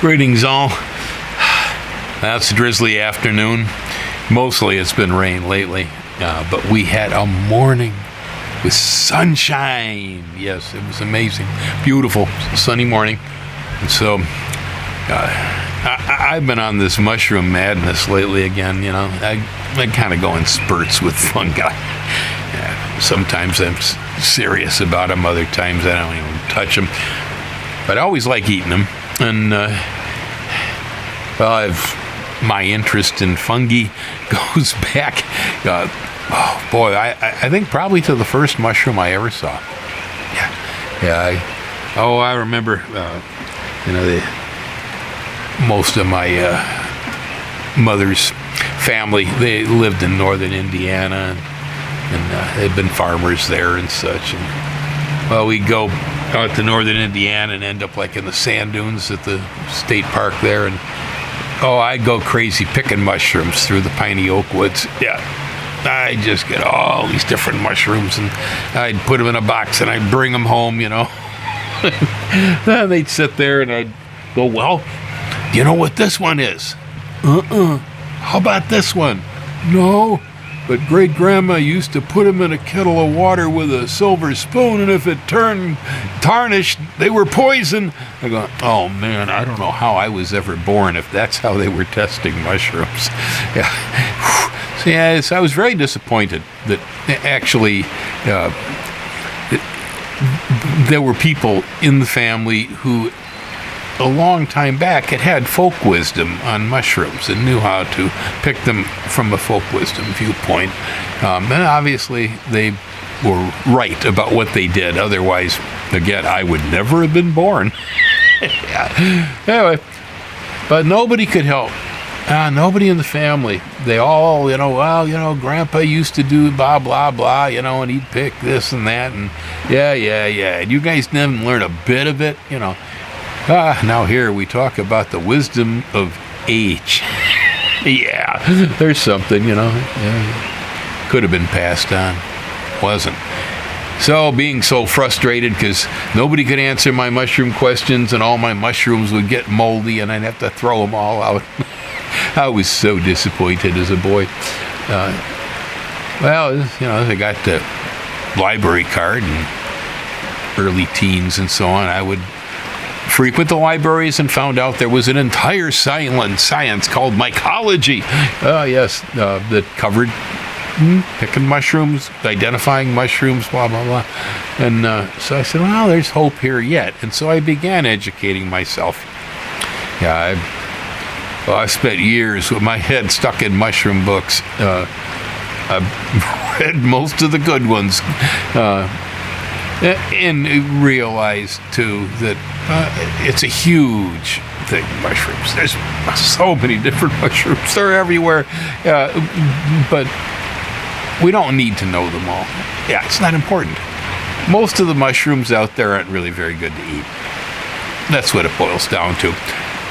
Greetings all. That's a drizzly afternoon. Mostly it's been rain lately, but we had a morning with sunshine. Yes, it was amazing. Beautiful, sunny morning. And so I've been on this mushroom madness lately again, you know. I kind of go in spurts with fungi. Sometimes I'm serious about them, other times I don't even touch them. But I always like eating them. And, my interest in fungi goes back, I think probably to the first mushroom I ever saw. I remember, most of my mother's family, they lived in northern Indiana, and they'd been farmers there and such. And, we'd go out to northern Indiana and end up like in the sand dunes at the state park there, and I'd go crazy picking mushrooms through the piney oak woods. I just get all these different mushrooms, and I'd put them in a box and I'd bring them home, you know. Then they'd sit there and I'd go, well, do you know what this one is? How about this one? No, but great grandma used to put them in a kettle of water with a silver spoon, and if it turned tarnished, they were poison. I go, oh man, I don't know how I was ever born if that's how they were testing mushrooms. So I was very disappointed that actually there were people in the family who a long time back had folk wisdom on mushrooms and knew how to pick them from a folk wisdom viewpoint. And obviously they were right about what they did. Otherwise, again, I would never have been born. Anyway, but nobody could help. Nobody in the family. They all, Grandpa used to do blah, blah, blah, and he'd pick this and that. And And you guys didn't learn a bit of it, Now here we talk about the wisdom of age. There's something, could have been passed on. Wasn't. So being so frustrated because nobody could answer my mushroom questions and all my mushrooms would get moldy and I'd have to throw them all out. I was so disappointed as a boy. I got the library card and early teens and so on. I would frequent the libraries and found out there was an entire science called mycology. That covered picking mushrooms, identifying mushrooms, blah, blah, blah. And so I said, well, there's hope here yet. And so I began educating myself. I spent years with my head stuck in mushroom books. I've read most of the good ones. And realized, too, that it's a huge thing, mushrooms. There's so many different mushrooms. They're everywhere. But we don't need to know them all. It's not important. Most of the mushrooms out there aren't really very good to eat. That's what it boils down to.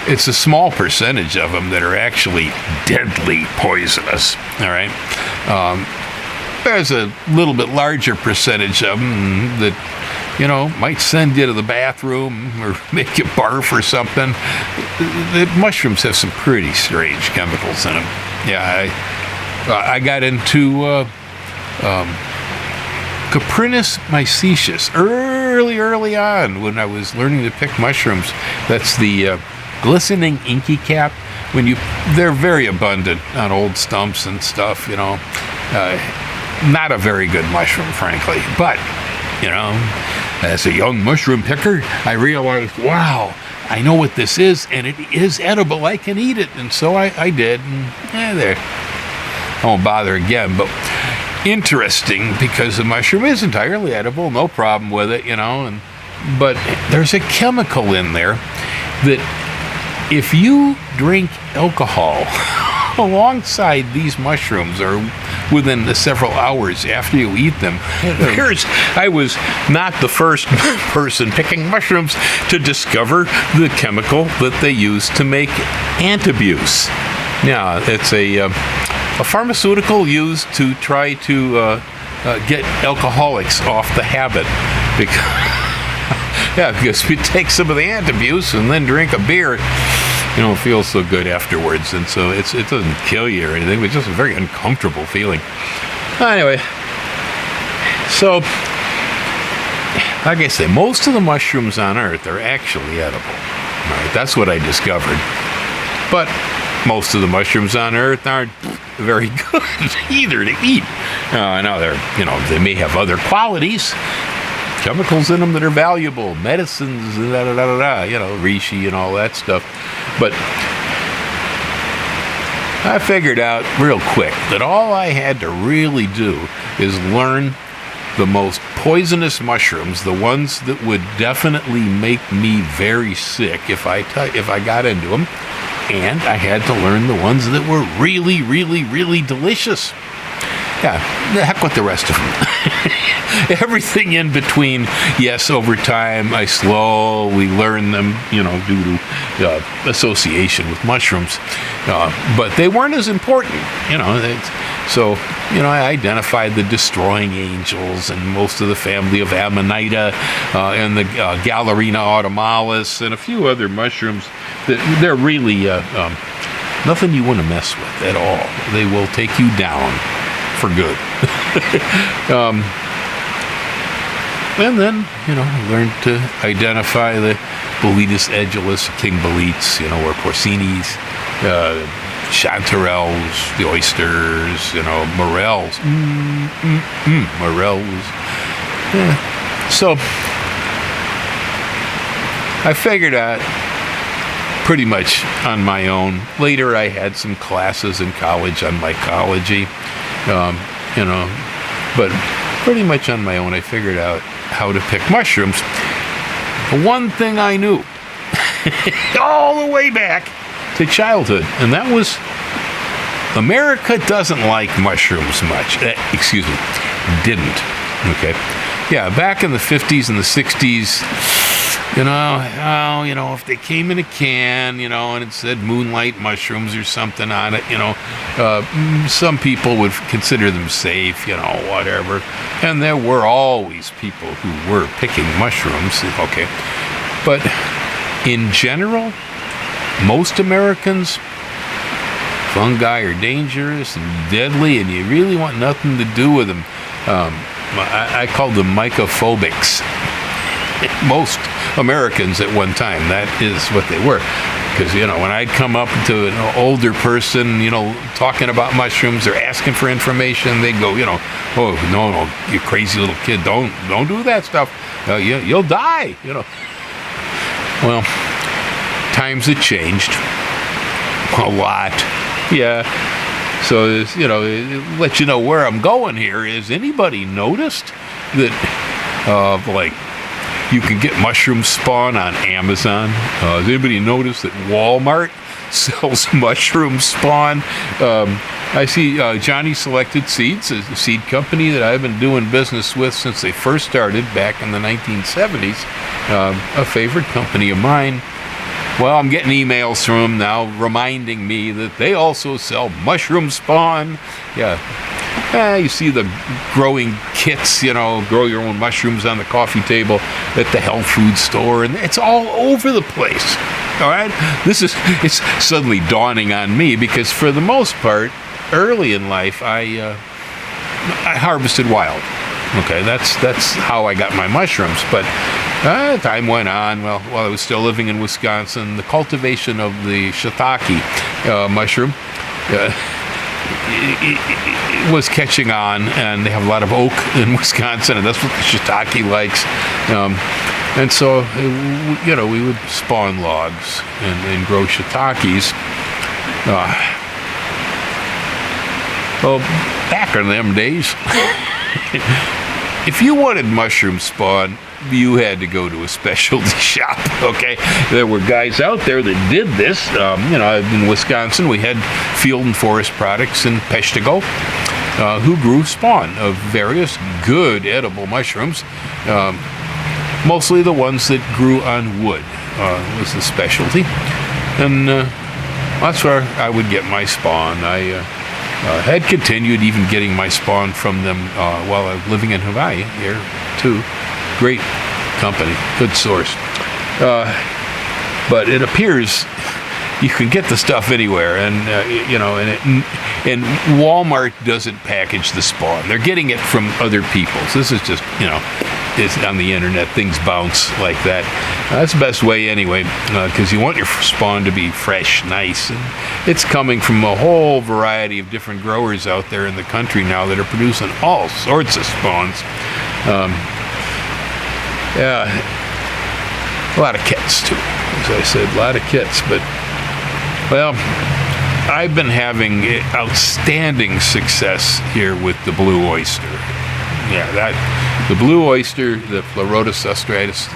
It's a small percentage of them that are actually deadly poisonous, all right? There's a little bit larger percentage of them that, might send you to the bathroom or make you barf or something. The mushrooms have some pretty strange chemicals in them. I got into Caprinus mycetius early on when I was learning to pick mushrooms. That's the glistening inky cap. They're very abundant on old stumps and stuff, not a very good mushroom, frankly. But, as a young mushroom picker, I realized, wow, I know what this is, and it is edible. I can eat it. And so I did. And there. I won't bother again. But interesting, because the mushroom is entirely edible, no problem with it, but there's a chemical in there that if you drink alcohol alongside these mushrooms or within the several hours after you eat them, I was not the first person picking mushrooms to discover the chemical that they use to make antabuse. Now, it's a pharmaceutical used to try to get alcoholics off the habit, because Yeah, because you take some of the antabuse and then drink a beer, you don't feel so good afterwards. And so it doesn't kill you or anything, but it's just a very uncomfortable feeling. Anyway, so like I say, most of the mushrooms on Earth are actually edible. Right? That's what I discovered. But most of the mushrooms on Earth aren't very good either to eat. I know they may have other qualities, chemicals in them that are valuable, medicines, and reishi and all that stuff. But I figured out real quick that all I had to really do is learn the most poisonous mushrooms, the ones that would definitely make me very sick if I got into them, and I had to learn the ones that were really, really, really delicious. Yeah, the heck with the rest of them. Everything in between, yes, over time I slowly learned them, due to association with mushrooms. But they weren't as important, So, I identified the destroying angels and most of the family of Amanita and the Galerina autumnalis and a few other mushrooms that they're really nothing you want to mess with at all. They will take you down for good. And then, learned to identify the Boletus edulis, king boletes, or porcinis, chanterelles, the oysters, morels. Morels. Yeah. So, I figured out pretty much on my own. Later, I had some classes in college on mycology. But pretty much on my own, I figured out how to pick mushrooms. The one thing I knew all the way back to childhood, and that was America doesn't like mushrooms much. Didn't. Okay. Yeah, back in the 50s and the 60s, if they came in a can, and it said moonlight mushrooms or something on it, some people would consider them safe, whatever. And there were always people who were picking mushrooms, okay. But in general, most Americans, fungi are dangerous and deadly, and you really want nothing to do with them. I called them mycophobics. Most Americans at one time, that is what they were. Because, when I'd come up to an older person, talking about mushrooms or asking for information, they'd go, oh, no, you crazy little kid, don't do that stuff. You'll die, Well, times have changed a lot. Yeah. So, let you know where I'm going here. Is anybody noticed that, you can get mushroom spawn on Amazon? Has anybody noticed that Walmart sells mushroom spawn? I see Johnny Selected Seeds, a seed company that I've been doing business with since they first started back in the 1970s, a favorite company of mine. Well, I'm getting emails from them now reminding me that they also sell mushroom spawn. Yeah. You see the growing kits, grow your own mushrooms on the coffee table at the health food store, and it's all over the place. All right? It's suddenly dawning on me because for the most part, early in life, I harvested wild. Okay, that's how I got my mushrooms. But time went on. Well, while I was still living in Wisconsin, the cultivation of the shiitake mushroom it was catching on, and they have a lot of oak in Wisconsin, and that's what the shiitake likes. And so, we would spawn logs and grow shiitakes. Well, back in them days, if you wanted mushroom spawn, you had to go to a specialty shop, okay? There were guys out there that did this. In Wisconsin, we had Field and Forest Products in Peshtigo, who grew spawn of various good edible mushrooms. Mostly the ones that grew on wood was the specialty. And that's where I would get my spawn. I had continued even getting my spawn from them while I was living in Hawaii here, too. Great company, good source. But it appears you can get the stuff anywhere, and and Walmart doesn't package the spawn. They're getting it from other people. So this is just, it's on the internet. Things bounce like that. That's the best way anyway, because you want your spawn to be fresh, nice. And it's coming from a whole variety of different growers out there in the country now that are producing all sorts of spawns. A lot of kits too, as I said, a lot of kits. But, well, I've been having outstanding success here with the blue oyster. The blue oyster, the Pleurotus ostratus,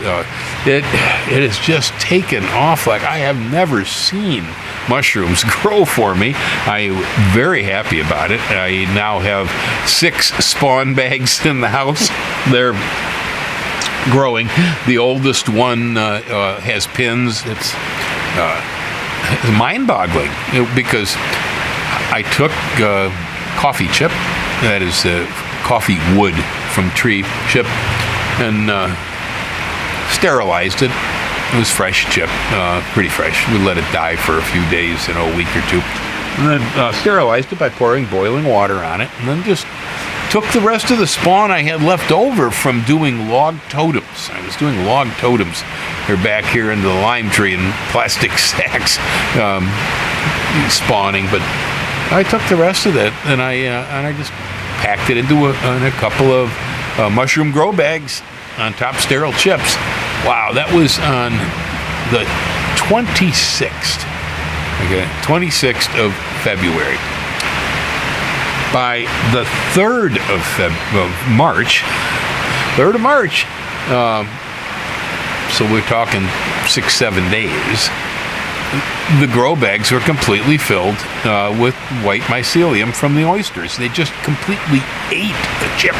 it has just taken off like I have never seen mushrooms grow for me. I'm very happy about it. I now have 6 spawn bags in the house. They're growing. The oldest one has pins. It's mind-boggling because I took coffee chip, that is coffee wood from tree chip, and sterilized it. It was fresh chip, pretty fresh. We let it die for a few days, a week or two, and then sterilized it by pouring boiling water on it, and then just took the rest of the spawn I had left over from doing log totems. I was doing log totems. They're back here in the lime tree in plastic sacks, spawning. But I took the rest of that and I just packed it into a couple of mushroom grow bags on top sterile chips. Wow, that was on the 26th. Okay, 26th of February. By the 3rd of March, so we're talking 6-7 days, the grow bags were completely filled with white mycelium from the oysters. They just completely ate the chip.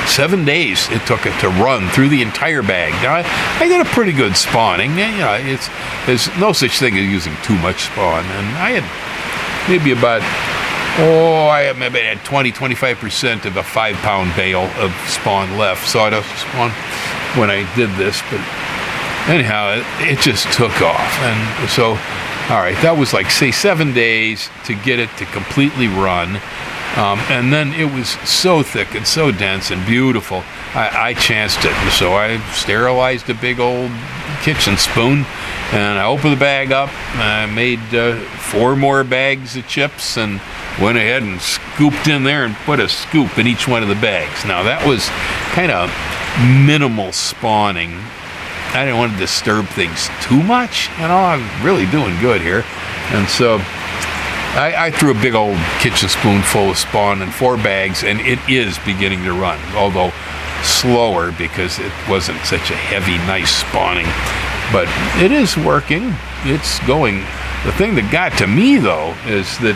7 days it took it to run through the entire bag. Now, I got a pretty good spawning. There's no such thing as using too much spawn. And I had maybe about, I maybe had 20-25% of a 5-pound bale of spawn left, sawdust spawn, when I did this. But anyhow, it just took off. And so, all right, that was like, say, 7 days to get it to completely run. And then it was so thick and so dense and beautiful, I chanced it. And so I sterilized a big old kitchen spoon, and I opened the bag up, and I made 4 more bags of chips, and went ahead and scooped in there and put a scoop in each one of the bags. Now, that was kind of minimal spawning. I didn't want to disturb things too much. I'm really doing good here. And so I threw a big old kitchen spoonful of spawn in 4 bags, and it is beginning to run, although slower because it wasn't such a heavy, nice spawning. But it is working. It's going. The thing that got to me, though, is that,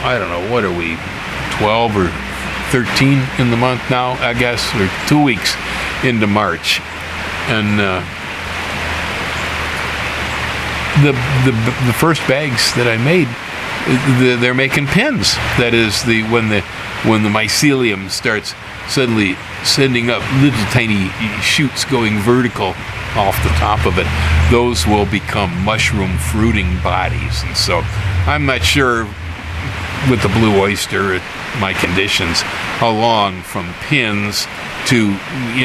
I don't know, what are we, 12 or 13 in the month now, I guess, or 2 weeks into March. And the first bags that I made, they're making pins. That is, when the mycelium starts suddenly sending up little tiny shoots going vertical off the top of it, those will become mushroom fruiting bodies. And so I'm not sure with the blue oyster at my conditions how long from pins to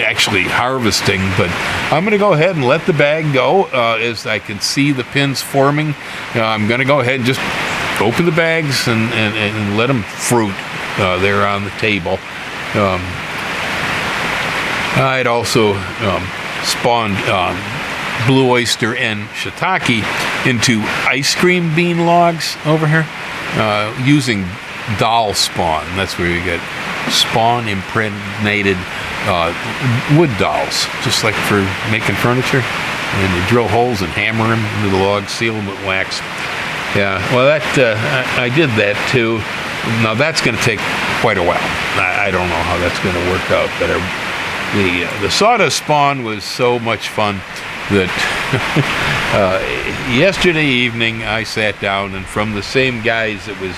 actually harvesting, but I'm going to go ahead and let the bag go as I can see the pins forming. I'm going to go ahead and just open the bags and let them fruit there on the table. I'd also spawned blue oyster and shiitake into ice cream bean logs over here using doll spawn. That's where you get spawn impregnated wood dolls, just like for making furniture. And you drill holes and hammer them into the logs, seal them with wax. Yeah, well, that I did that too. Now that's going to take quite a while. I don't know how that's going to work out, but the sawdust spawn was so much fun that yesterday evening I sat down, and from the same guys, it was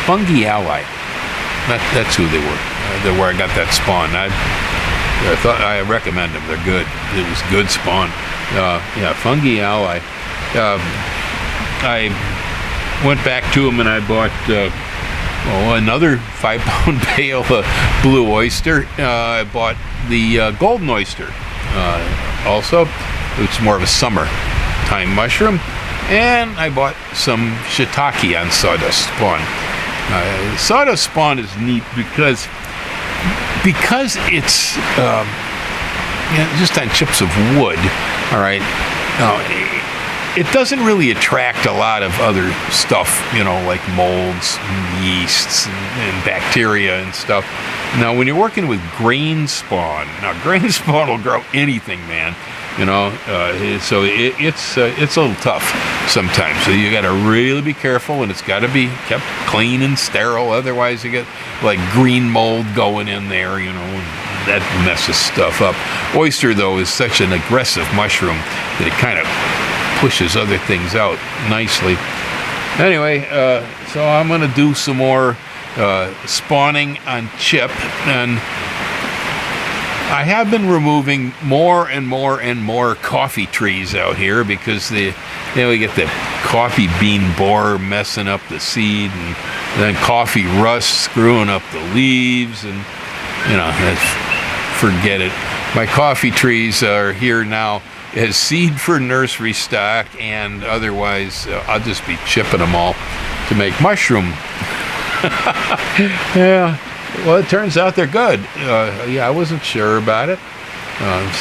Fungi Ally. That's who they were. Where I got that spawn. I recommend them. They're good. It was good spawn. Yeah, Fungi Ally. I went back to them and I bought another 5-pound bale of blue oyster. I bought the golden oyster. Also, it's more of a summertime mushroom. And I bought some shiitake on sawdust spawn. Sawdust spawn is neat because it's just on chips of wood. All right. It doesn't really attract a lot of other stuff, like molds and yeasts and bacteria and stuff. Now, when you're working with grain spawn, grain spawn will grow anything, man. So it's a little tough sometimes. So you got to really be careful, and it's got to be kept clean and sterile. Otherwise, you get like green mold going in there, and that messes stuff up. Oyster, though, is such an aggressive mushroom that it kind of pushes other things out nicely. Anyway, so I'm going to do some more spawning on chip, and I have been removing more and more and more coffee trees out here because we get the coffee bean borer messing up the seed, and then coffee rust screwing up the leaves, and forget it. My coffee trees are here now as seed for nursery stock, and otherwise I'll just be chipping them all to make mushroom. Yeah. Well, it turns out they're good. I wasn't sure about it.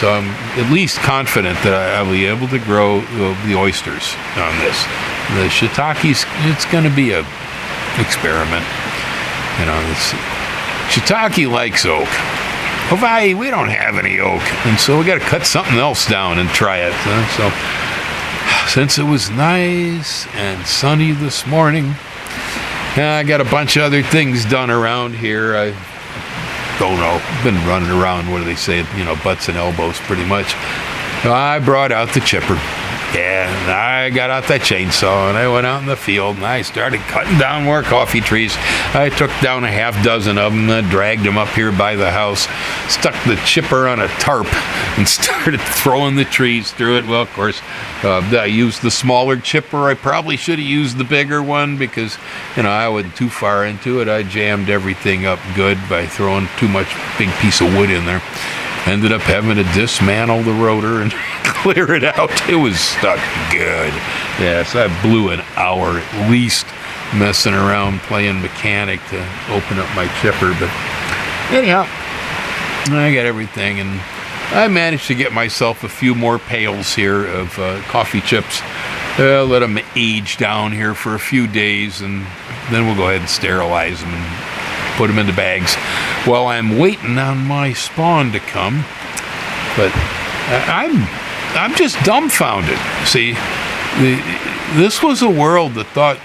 So I'm at least confident that I'll be able to grow the oysters on this. The shiitakes, it's going to be an experiment. Shiitake likes oak. Hawaii, we don't have any oak, and so we got to cut something else down and try it. So since it was nice and sunny this morning, I got a bunch of other things done around here. I don't know. Been running around, what do they say, butts and elbows pretty much. I brought out the chipper. Yeah, and I got out that chainsaw, and I went out in the field, and I started cutting down more coffee trees. I took down a half dozen of them, and dragged them up here by the house, stuck the chipper on a tarp, and started throwing the trees through it. Well, of course, I used the smaller chipper. I probably should have used the bigger one because, I went too far into it. I jammed everything up good by throwing too much big piece of wood in there. Ended up having to dismantle the rotor and clear it out. It was stuck good. Yes, I blew an hour at least messing around playing mechanic to open up my chipper. But anyhow, I got everything, and I managed to get myself a few more pails here of coffee chips. Let them age down here for a few days, and then we'll go ahead and sterilize them and put them into bags while I'm waiting on my spawn to come. But I'm just dumbfounded. See, this was a world that thought,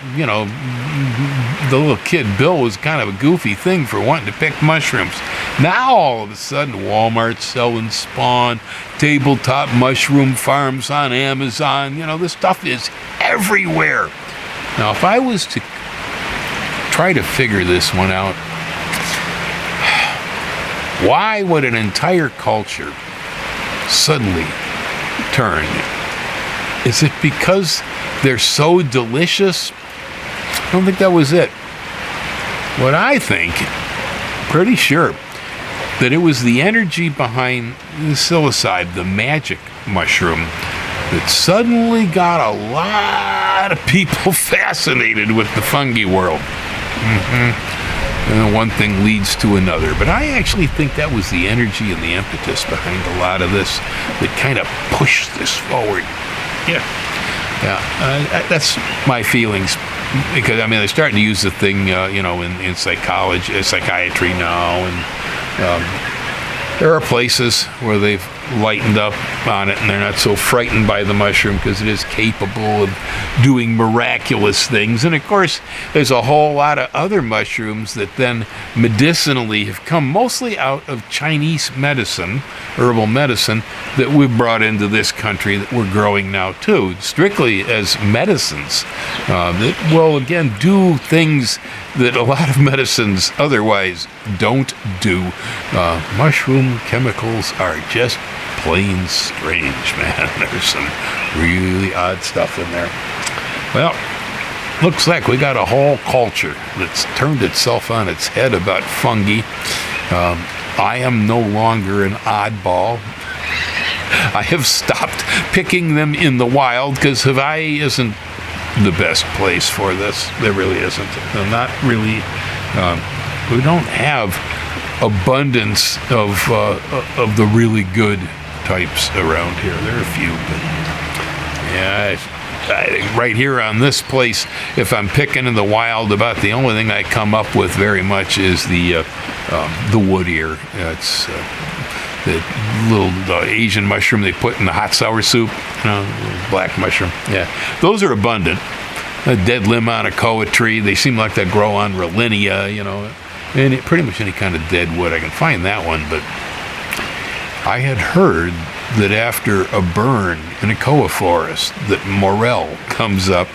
the little kid Bill was kind of a goofy thing for wanting to pick mushrooms. Now all of a sudden, Walmart's selling spawn, tabletop mushroom farms on Amazon. This stuff is everywhere. Now, if I was to try to figure this one out, why would an entire culture suddenly turn? Is it because they're so delicious? I don't think that was it. What I think, pretty sure, that it was the energy behind the psilocybe, the magic mushroom, that suddenly got a lot of people fascinated with the fungi world. And one thing leads to another. But I actually think that was the energy and the impetus behind a lot of this that kind of pushed this forward. Yeah. That's my feelings. Because, they're starting to use the thing, in psychology, psychiatry now. And there are places where they've lightened up on it, and they're not so frightened by the mushroom because it is capable of doing miraculous things. And of course, there's a whole lot of other mushrooms that then medicinally have come mostly out of Chinese medicine, herbal medicine, that we've brought into this country that we're growing now too, strictly as medicines that will again do things that a lot of medicines otherwise don't do. Mushroom chemicals are just plain strange, man. There's some really odd stuff in there. Well, looks like we got a whole culture that's turned itself on its head about fungi. I am no longer an oddball. I have stopped picking them in the wild because Hawaii isn't the best place for this. There really isn't. They're not really. We don't have abundance of the really good types around here. There are a few, but yeah, right here on this place, if I'm picking in the wild, about the only thing I come up with very much is the wood ear. It's the little Asian mushroom they put in the hot sour soup, black mushroom. Yeah, those are abundant. A dead limb on a koa tree. They seem like they grow on Rollinia, and pretty much any kind of dead wood. I can find that one, but I had heard that after a burn in a koa forest that morel comes up,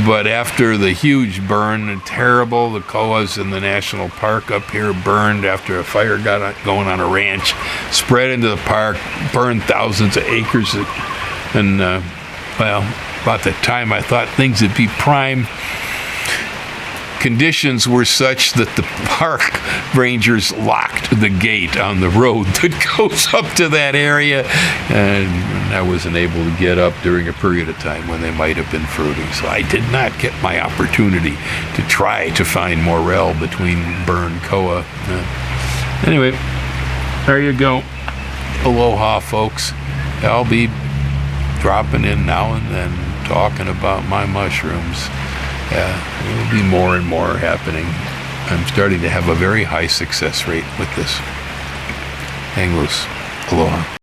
but after the huge burn, and terrible, the koas in the national park up here burned after a fire got going on a ranch, spread into the park, burned thousands of acres, and well, about the time I thought things would be prime, conditions were such that the park rangers locked the gate on the road that goes up to that area, and I wasn't able to get up during a period of time when they might have been fruiting. So I did not get my opportunity to try to find morel between burned koa. Anyway, there you go. Aloha, folks. I'll be dropping in now and then talking about my mushrooms. There will be more and more happening. I'm starting to have a very high success rate with this. Hang loose. Aloha.